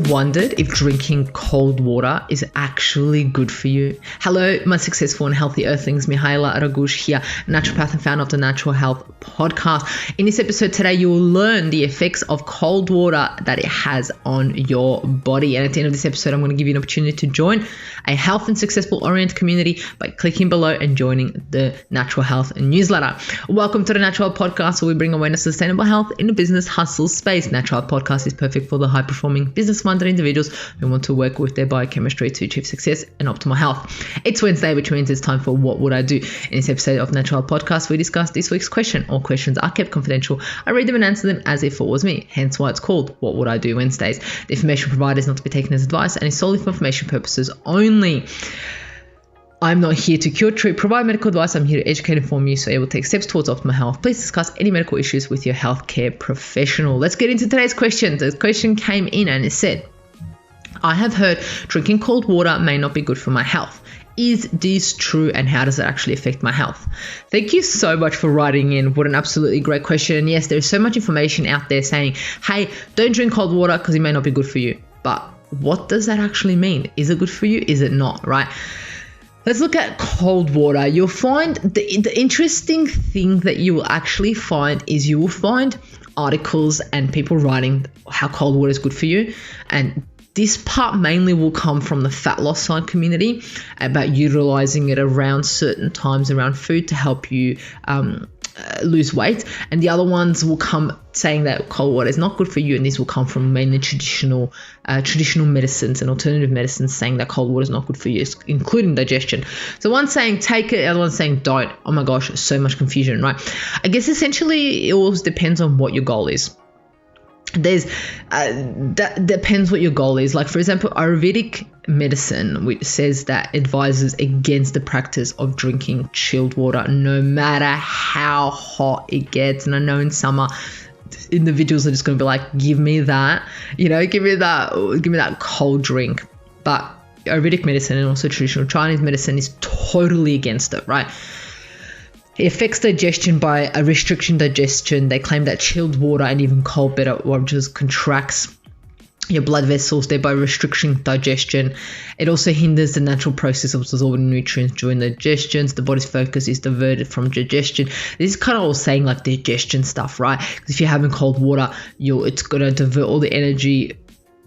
wondered if drinking cold water is actually good for you? Hello, my successful and healthy earthlings. Mihaela Ragush here, naturopath and founder of the Natural Health Podcast. In this episode today, you will learn the effects of cold water that it has on your body. And at the end of this episode, I'm going to give you an opportunity to join a health and successful oriented community by clicking below and joining the Natural Health newsletter. Welcome to the Natural Health Podcast, where we bring awareness to sustainable health in the business hustle space. Natural Health Podcast is perfect for the high-performing, business-minded individuals who want to work with their biochemistry to achieve success and optimal health. It's Wednesday, which means it's time for What Would I Do? In this episode of Natural Health Podcast, we discuss this week's question. All questions are kept confidential. I read them and answer them as if it was me, hence why it's called What Would I Do Wednesdays. The information provided is not to be taken as advice and is solely for information purposes only. I'm not here to cure, treat, provide medical advice. I'm here to educate and inform you so you will take steps towards optimal health. Please discuss any medical issues with your healthcare professional. Let's get into today's question. The question came in and it said, I have heard drinking cold water may not be good for my health. Is this true, and how does it actually affect my health? Thank you so much for writing in. What an absolutely great question. And yes, there's so much information out there saying, hey, don't drink cold water because it may not be good for you. But what does that actually mean? Is it good for you? Is it not, right? Let's look at cold water. You'll find the interesting thing that you will actually find is you will find articles and people writing how cold water is good for you. And this part mainly will come from the fat loss side community about utilizing it around certain times around food to help you lose weight. And the other ones will come saying that cold water is not good for you, and this will come from mainly traditional medicines and alternative medicines saying that cold water is not good for you, including digestion. So one's saying take it, the other one's saying don't. Oh my gosh, so much confusion, right? I guess essentially it all depends on what your goal is. That depends what your goal is. Like, for example, Ayurvedic medicine, which says that advises against the practice of drinking chilled water no matter how hot it gets. And I know in summer individuals are just going to be like, give me that cold drink. But Ayurvedic medicine and also traditional Chinese medicine is totally against it, right? It affects digestion by restricting digestion. They claim that chilled water and even cold beverages contracts your blood vessels, thereby restricting digestion. It also hinders the natural process of absorbing nutrients during digestion. The body's focus is diverted from digestion. This is kind of all saying like digestion stuff, right? Because if you're having cold water, it's going to divert all the energy.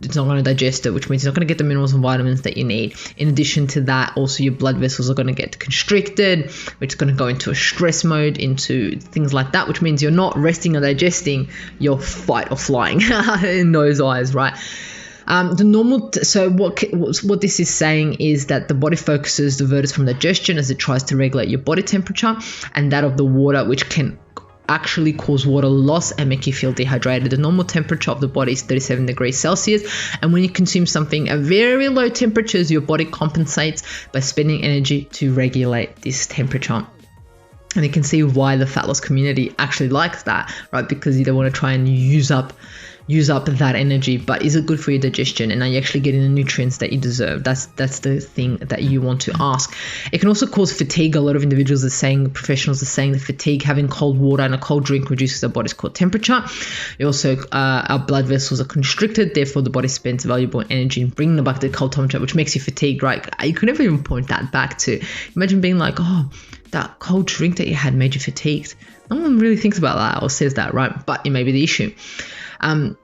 It's not going to digest it, which means you're not going to get the minerals and vitamins that you need. In addition to that, also your blood vessels are going to get constricted, which is going to go into a stress mode, into things like that, which means you're not resting or digesting, you're fight or flying in those eyes, right? So what this is saying is that the body focuses diverted from digestion as it tries to regulate your body temperature and that of the water, which can actually cause water loss and make you feel dehydrated. The normal temperature of the body is 37 degrees Celsius, and when you consume something at very low temperatures, your body compensates by spending energy to regulate this temperature. And you can see why the fat loss community actually likes that, right? Because you don't want to try and use up that energy. But is it good for your digestion, and are you actually getting the nutrients that you deserve? That's the thing that you want to ask. It can also cause fatigue. A lot of professionals are saying that fatigue, having cold water and a cold drink reduces our body's core temperature. It also, our blood vessels are constricted, therefore the body spends valuable energy in bringing it back to the cold temperature, which makes you fatigued, right? You can never even point that back to, imagine being like, oh, that cold drink that you had made you fatigued. No one really thinks about that or says that, right? But it may be the issue. In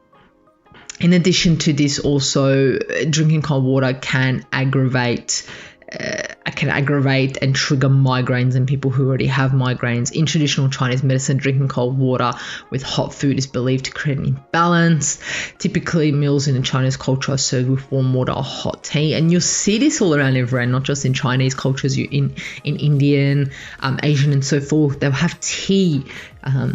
addition to this, also drinking cold water can aggravate and trigger migraines in people who already have migraines. In traditional Chinese medicine, drinking cold water with hot food is believed to create an imbalance. Typically, meals in the Chinese culture are served with warm water or hot tea, and you'll see this all around everywhere, not just in Chinese cultures. In Indian, Asian, and so forth, they'll have tea.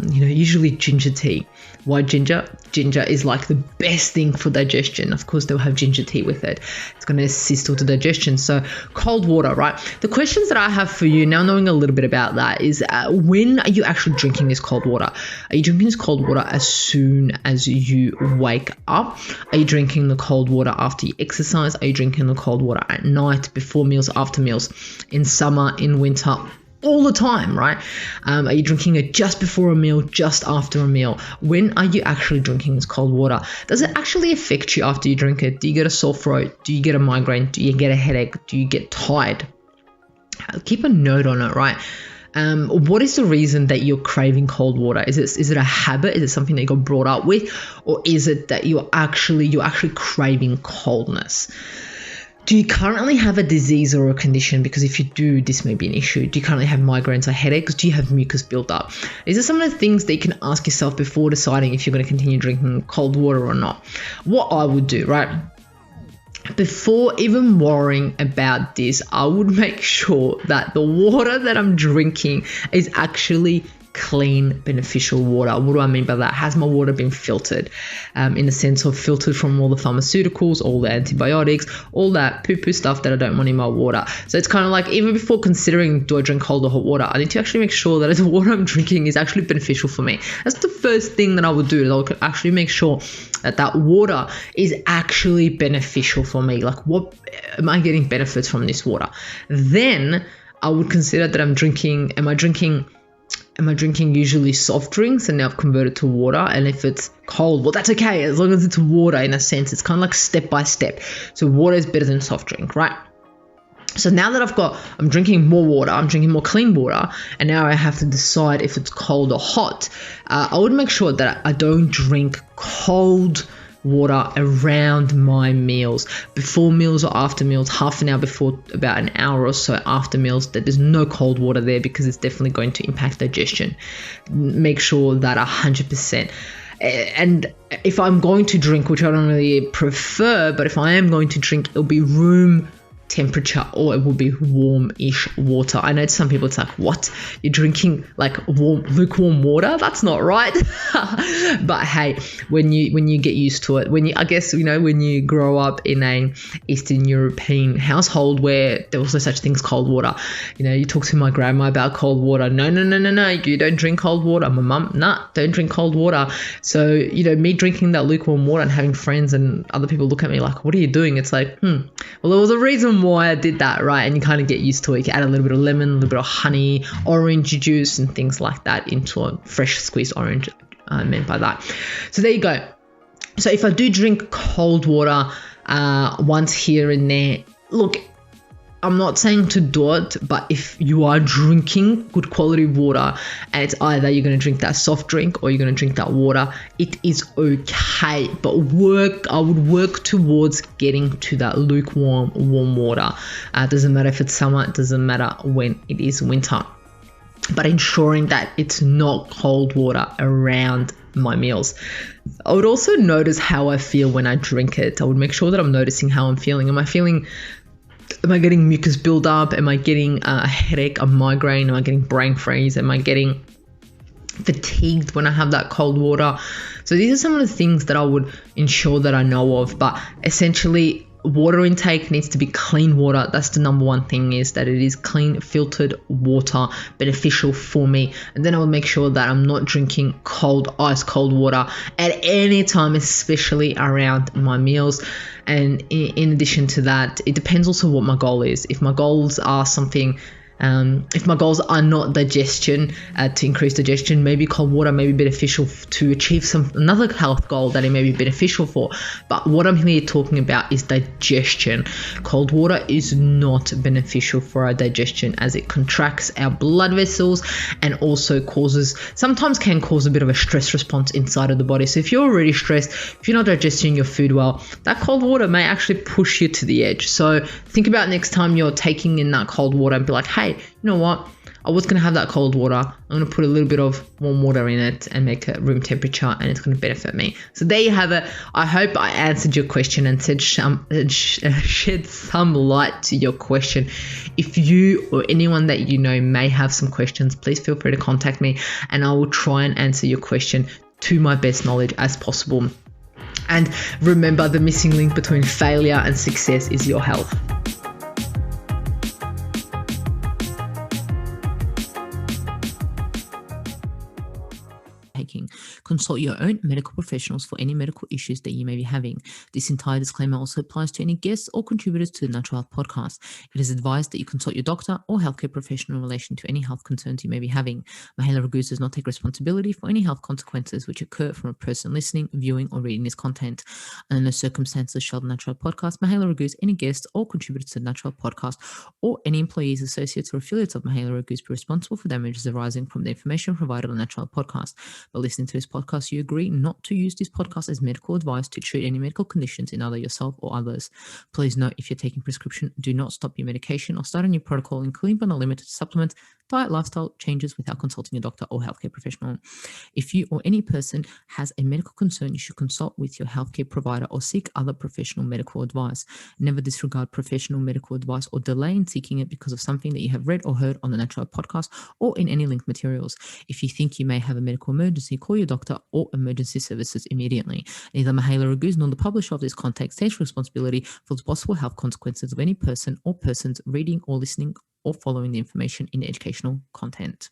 Usually ginger tea. Why ginger? Ginger is like the best thing for digestion. Of course, they'll have ginger tea with it. It's going to assist with the digestion. So cold water, right? The questions that I have for you now, knowing a little bit about that, is when are you actually drinking this cold water? Are you drinking this cold water as soon as you wake up? Are you drinking the cold water after you exercise? Are you drinking the cold water at night, before meals, after meals, in summer, in winter? all the time, right? Are you drinking it just before a meal, just after a meal? When are you actually drinking this cold water? Does it actually affect you after you drink it? Do you get a sore throat? Do you get a migraine? Do you get a headache? Do you get tired? Keep a note on it, right? What is the reason that you're craving cold water? Is it a habit? Is it something that you got brought up with? Or is it that you're actually craving coldness? Do you currently have a disease or a condition? Because if you do, this may be an issue. Do you currently have migraines or headaches? Do you have mucus buildup? These are some of the things that you can ask yourself before deciding if you're going to continue drinking cold water or not. What I would do, right? Before even worrying about this, I would make sure that the water that I'm drinking is actually clean, beneficial water. What do I mean by that? Has my water been filtered? In the sense of filtered from all the pharmaceuticals, all the antibiotics, all that poo-poo stuff that I don't want in my water. So it's kind of like, even before considering do I drink cold or hot water, I need to actually make sure that the water I'm drinking is actually beneficial for me. That's the first thing that I would do, is I'll actually make sure that water is actually beneficial for me. Like, what am I getting benefits from this water? Then I would consider that am I drinking usually soft drinks, and now I've converted to water? And if it's cold, well, that's okay, as long as it's water. In a sense, it's kind of like step by step. So water is better than soft drink, right? So now that I'm drinking more water, I'm drinking more clean water, and now I have to decide if it's cold or hot. I would make sure that I don't drink cold water around my meals, before meals or after meals, half an hour before, about an hour or so after meals, that there's no cold water there, because it's definitely going to impact digestion. Make sure that 100%. And if I'm going to drink, which I don't really prefer, but if I am going to drink, it'll be room temperature, or it will be warm-ish water. I know to some people it's like, what? You're drinking like lukewarm water? That's not right. But hey, when you get used to it, when you grow up in a Eastern European household where there was no such thing as cold water, you talk to my grandma about cold water. No, you don't drink cold water. My mum, don't drink cold water. So me drinking that lukewarm water and having friends and other people look at me like, what are you doing? It's like, well, there was a reason why I did that, right? And you kind of get used to it. You add a little bit of lemon, a little bit of honey, orange juice, and things like that into a fresh squeezed orange. I meant by that. So there you go. So if I do drink cold water once here and there, look, I'm not saying to do it, but if you are drinking good quality water and it's either you're going to drink that soft drink or you're going to drink that water, it is okay. But I would work towards getting to that lukewarm, warm water. Doesn't matter if it's summer, it doesn't matter when it is winter. But ensuring that it's not cold water around my meals. I would also notice how I feel when I drink it. I would make sure that I'm noticing how I'm feeling. Am I getting mucus buildup? Am I getting a headache, a migraine? Am I getting brain freeze? Am I getting fatigued when I have that cold water? So these are some of the things that I would ensure that I know of. But essentially, water intake needs to be clean water. That's the number one thing, is that it is clean, filtered water, beneficial for me. And then I will make sure that I'm not drinking ice cold water at any time, especially around my meals. And in addition to that, it depends also what my goal is. If my goals are if my goals are not digestion, to increase digestion, maybe cold water may be beneficial to achieve another health goal that it may be beneficial for. But what I'm here talking about is digestion. Cold water is not beneficial for our digestion, as it contracts our blood vessels and also sometimes can cause a bit of a stress response inside of the body. So if you're already stressed, if you're not digesting your food well, that cold water may actually push you to the edge. So think about next time you're taking in that cold water and be like, hey, you know what? I was going to have that cold water. I'm going to put a little bit of warm water in it and make it room temperature, and it's going to benefit me. So there you have it. I hope I answered your question and shed some light to your question. If you or anyone that you know may have some questions, please feel free to contact me, and I will try and answer your question to my best knowledge as possible. And remember, the missing link between failure and success is your health. taking. Consult your own medical professionals for any medical issues that you may be having. This entire disclaimer also applies to any guests or contributors to the Natural Health Podcast. It is advised that you consult your doctor or healthcare professional in relation to any health concerns you may be having. Mahela Raguse does not take responsibility for any health consequences which occur from a person listening, viewing, or reading this content. Under no circumstances shall the Natural Health Podcast, Mahela Raguse, any guests or contributors to the Natural Health Podcast, or any employees, associates, or affiliates of Mahela Raguse be responsible for damages arising from the information provided on the Natural Health Podcast. By listening to this podcast, you agree not to use this podcast as medical advice to treat any medical conditions in either yourself or others. Please note, if you're taking prescription, do not stop your medication or start a new protocol, including but not limited to supplements, diet, lifestyle changes without consulting your doctor or healthcare professional. If you or any person has a medical concern, you should consult with your healthcare provider or seek other professional medical advice. Never disregard professional medical advice or delay in seeking it because of something that you have read or heard on the Natural Health Podcast or in any linked materials. If you think you may have a medical emergency, call your doctor or emergency services immediately. Neither Mahela Raguse nor the publisher of this content takes responsibility for the possible health consequences of any person or persons reading or listening or following the information in the educational content.